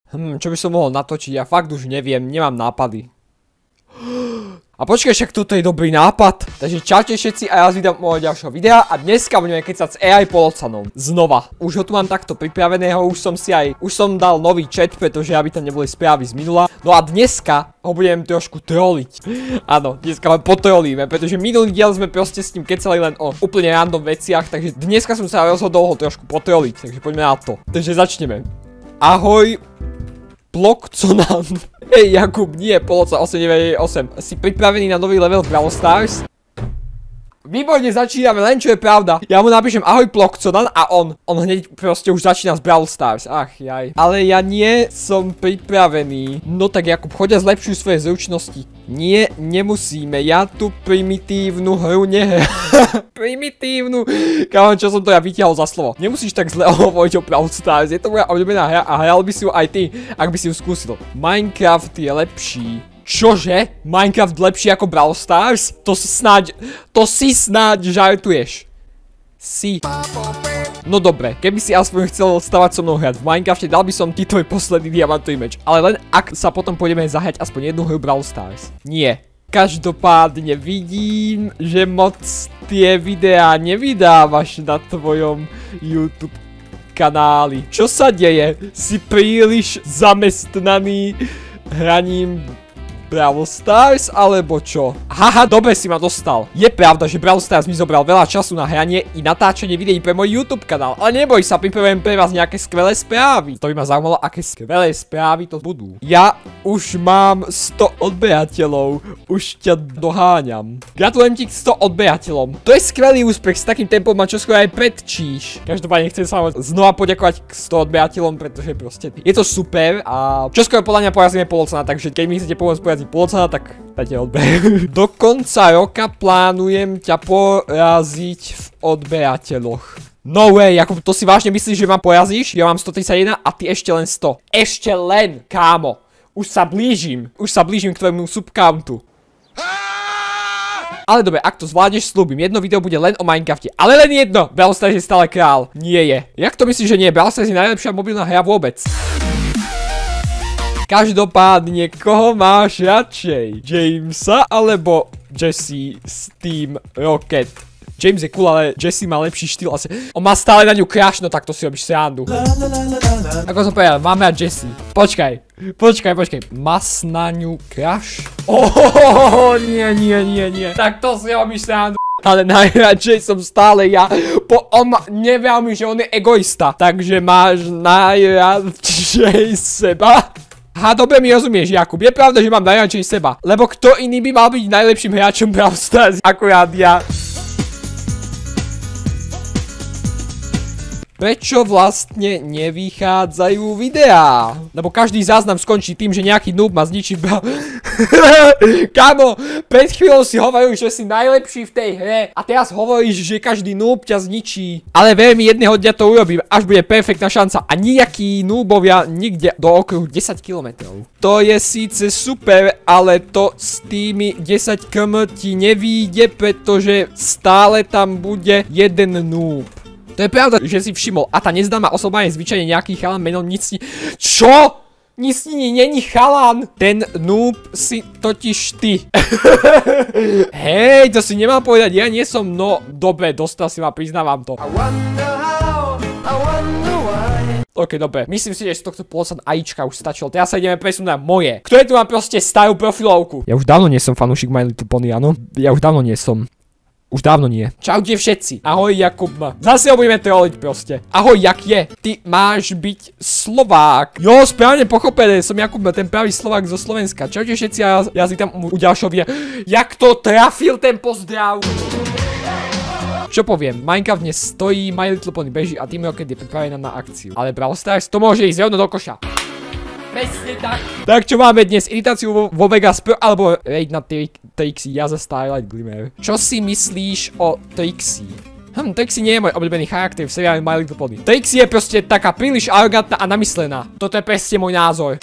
Čo by som mohol natočiť? Ja fakt už neviem, nemám nápady. A počkaj, však toto je dobrý nápad. Takže čaute všetci a ja vás vítam môjho ďalšieho videa a dneska budeme kecať s AI Polocanom. Znova. Už ho tu mám takto pripraveného, už som dal nový chat, pretože aby tam neboli správy z minula. No a dneska ho budem trošku troliť. Áno, dneska len potrolíme, pretože minulý diel sme proste s ním kecali len o úplne random veciach, takže dneska som sa rozhodol ho trošku potroliť, takže poďme na to. Takže začneme. Ahoj, Blokconan. Hej Jakub, nie, Poloca 898. Si pripravený na nový level v Brawl Stars? Výborne, začíname, len čo je pravda. Ja mu napíšem ahoj Blokconan a on hneď proste už začína z Brawl Stars. Ach jaj. Ale ja nie som pripravený. No tak Jakub, chodia zlepšujú svoje zručnosti. Nie, nemusíme, ja tu primitívnu hru nehrám. Primitívnu. Kámo, čo som to ja vytiahol za slovo. Nemusíš tak zle hovoriť o Brawl Stars, je to moja obľúbená hra a hral by si ju aj ty, ak by si ju skúsil. Minecraft je lepší. Čože? Minecraft lepší ako Brawl Stars? To si snáď žartuješ. Si. No dobre, keby si aspoň chcel stavať so mnou hrať v Minecrafte, dal by som ti tvoj posledný diamantový meč. Ale len ak sa potom pôjdeme zahrať aspoň jednu hru Brawl Stars. Nie. Každopádne vidím, že moc tie videá nevydávaš na tvojom YouTube kanáli. Čo sa deje? Si príliš zamestnaný hraním Brawl Stars, alebo čo? Haha, dobre si ma dostal. Je pravda, že Brawl Stars mi zobral veľa času na hranie i natáčanie videí pre môj YouTube kanál, ale neboj sa, pripravujem pre vás nejaké skvelé správy. To by ma zaujímalo, aké skvelé správy to budú. Ja už mám 100 odberateľov, už ťa doháňam. Gratulujem ti k 100 odberateľom. To je skvelý úspech, s takým tempom ma čoskoro aj predčíš. Každopádne chcem sa vám znova poďakovať k 100 odberateľom, pretože proste je to super a čoskoro podľa mňa porazíme Polocana, takže keď mi chcete pomôcť Polocana, tak dajte odber. Do konca roka plánujem ťa poraziť v odberateľoch. No way, Jakub, to si vážne myslíš, že ma porazíš? Ja mám 131 a ty ešte len 100. Ešte len, kámo. Už sa blížim k tvojmu subcountu. Ale dobre, ak to zvládneš, slúbim, jedno video bude len o Minecrafte. Ale len jedno, Brawl Stars je stále král. Nie je. Jak to myslíš, že nie? Brawl Stars je najlepšia mobilná hra vôbec. Každopádne, koho máš radšej? Jamesa alebo Jessie z Team Rocket? James je cool, ale Jessie má lepší štýl asi. On má stále na ňu crush, no tak to si robíš srandu. Ako som povedal, máme rád Jessie. Počkaj. Mas na ňu crush? Nie. Tak to si robíš srandu. Ale najradšej som stále ja. Never mi, že on je egoista. Takže máš najradšej seba. Aha, dobre mi rozumieš, Jakub. Je pravda, že mám najradšej seba. Lebo kto iný by mal byť najlepším hráčom Brawl Stars? Akurát ja. Prečo vlastne nevychádzajú videá? Lebo každý záznam skončí tým, že nejaký noob ma zničí Kámo, pred chvíľou si hovoril, že si najlepší v tej hre a teraz hovoríš, že každý noob ťa zničí. Ale veľmi jedného dňa to urobím, až bude perfektná šanca a nejakí noobovia nikde do okruhu 10 km. To je síce super, ale to s tými 10 km ti nevíde, pretože stále tam bude jeden noob. To je pravda, že si všimol. A tá neznáma osoba je zvyčajne nejaký chalan menom Nicni. Čo? Nicni není chalan. Ten noob si totiž ty. Hej, to si nemal povedať, ja nie som, no dobre, dostal si ma, priznávam to. Ok, dobre, myslím si, že z tohto Polocan AIčka už stačilo. Teraz sa ideme presunúť na moje, ktoré tu mám proste starú profilovku. Ja už dávno nie som fanúšik My Little Pony, áno? Ja už dávno nie som. Už dávno nie. Čaute všetci. Ahoj Jakub. Zase ho budeme troliť proste. Ahoj, jak je? Ty máš byť Slovák. Jo, správne pochopené. Som Jakub, ten pravý Slovák zo Slovenska. Čaute všetci a ja si tam u ďalšieho videa. Jak to trafil ten pozdrav? Čo poviem? Minecraft dnes stojí, My Little Pony beží a Team Rocket je pripravená na akciu. Ale Brawl Stars to môže ísť rovno do koša. Presne tak. Tak čo máme dnes? Iritáciu vo Vegas Pro alebo raid na Trixie, ja za Starlight Glimmer. Čo si myslíš o Trixie? Trixie nie je môj obľúbený charakter v seriáli My Little Pony. Trixie je proste taká príliš arogantná a namyslená. Toto je presne môj názor.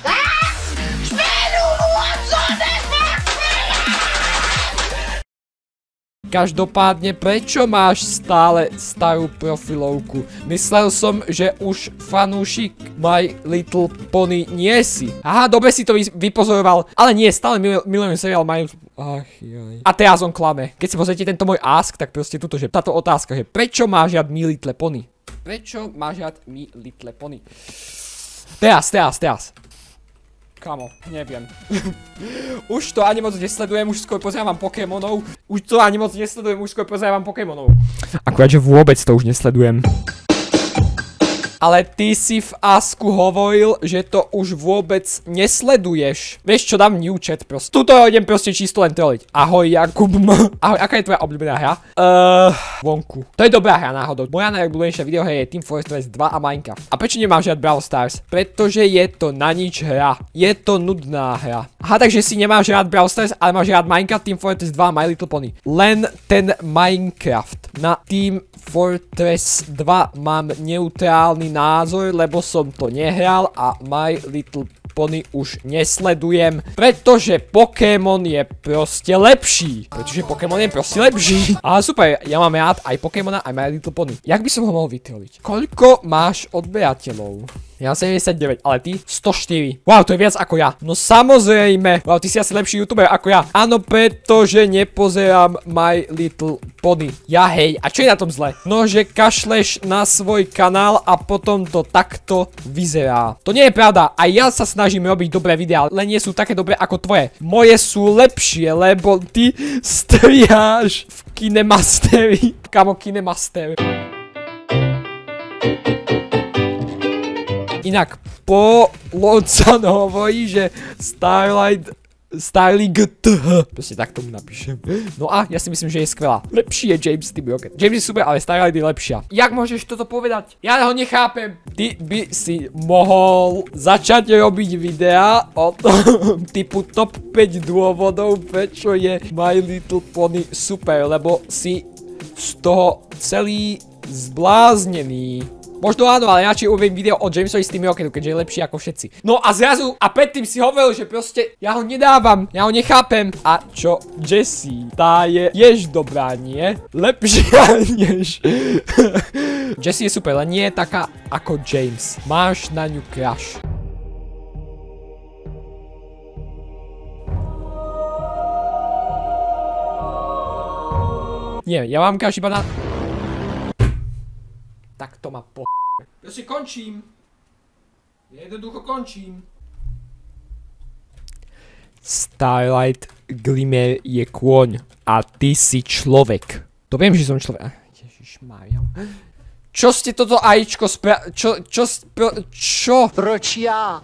Každopádne, prečo máš stále starú profilovku? Myslel som, že už fanúšik My Little Pony nie si. Aha, dobre si to vypozoroval, ale nie, stále milujem seriál My Little... Ach, jaj. A teraz on klame. Keď si pozrite tento môj ask, tak proste tuto, že táto otázka, že prečo máš rád My Little Pony? Prečo máš rád My Little Pony? Teraz. Kamo, neviem. Už to ani moc nesledujem, už skôr pozerám Pokémonov. Akurát, že vôbec to už nesledujem. Ale ty si v asku hovoril, že to už vôbec nesleduješ. Vieš čo, dám new chat proste. Tuto idem proste čisto len troliť. Ahoj Jakub M. Ahoj, aká je tvoja obľúbená hra? Vonku. To je dobrá hra náhodou. Moja najobľúbenejšia videohra je Team Fortress 2 a Minecraft. A prečo nemám žiadny Brawl Stars? Pretože je to na nič hra. Je to nudná hra. Aha, takže si nemáš rád Brawl Stars, ale máš rád Minecraft, Team Fortress 2 a My Little Pony. Len ten Minecraft. Na Team Fortress 2 mám neutrálny názor, lebo som to nehral a My Little Pony už nesledujem, pretože Pokémon je proste lepší. Ale super, ja mám rád aj Pokémona, aj My Little Pony. Jak by som ho mohol vytroliť? Koľko máš odberateľov? Ja mám 79, ale ty 104. Wow, to je viac ako ja. No samozrejme. Wow, ty si asi lepší youtuber ako ja. Áno, pretože nepozerám My Little Pony. Ja hej, a čo je na tom zle? No, že kašleš na svoj kanál a potom to takto vyzerá. To nie je pravda. A ja sa snažím robiť dobré videá, len nie sú také dobré ako tvoje. Moje sú lepšie, lebo ty striháš v Kinemasteri. Kamo, Kinemaster. Inak Poloncan hovorí, že Starling TH. Proste tak tomu napíšem. No a ja si myslím, že je skvelá. Lepší je James Team Rocket. James je super, ale Starlight je lepšia. Jak môžeš toto povedať? Ja ho nechápem. Ty by si mohol začať robiť videá o tom typu top 5 dôvodov, prečo je My Little Pony super, lebo si z toho celý zbláznený. Možno áno, ale radšej uvediem video o Jamesovi z Team Rocketu, keďže je lepší ako všetci. No a zrazu, a predtým si hovoril, že proste ja ho nedávam, ja ho nechápem. A čo Jessie? Tá je tiež dobrá, nie? Lepšia než... Jessie je super, ale nie je taká ako James. Máš na ňu crush. Nie, ja mám crush iba na... Tak to ma po... Proste končím. Jednoducho končím. Starlight Glimmer je kôň a ty si človek. To viem, že som človek. Ježišmária. Čo ste toto ajíčko Čo? Proč ja?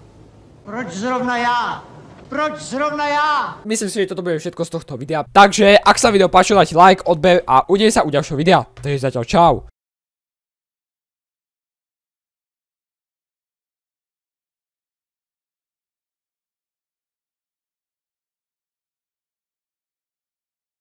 Proč zrovna ja? Proč zrovna ja? Myslím si, že toto bude všetko z tohto videa. Takže, ak sa video páčilo, dajte like, odber a uvidíme sa u ďalšieho videa. Takže zatiaľ čau.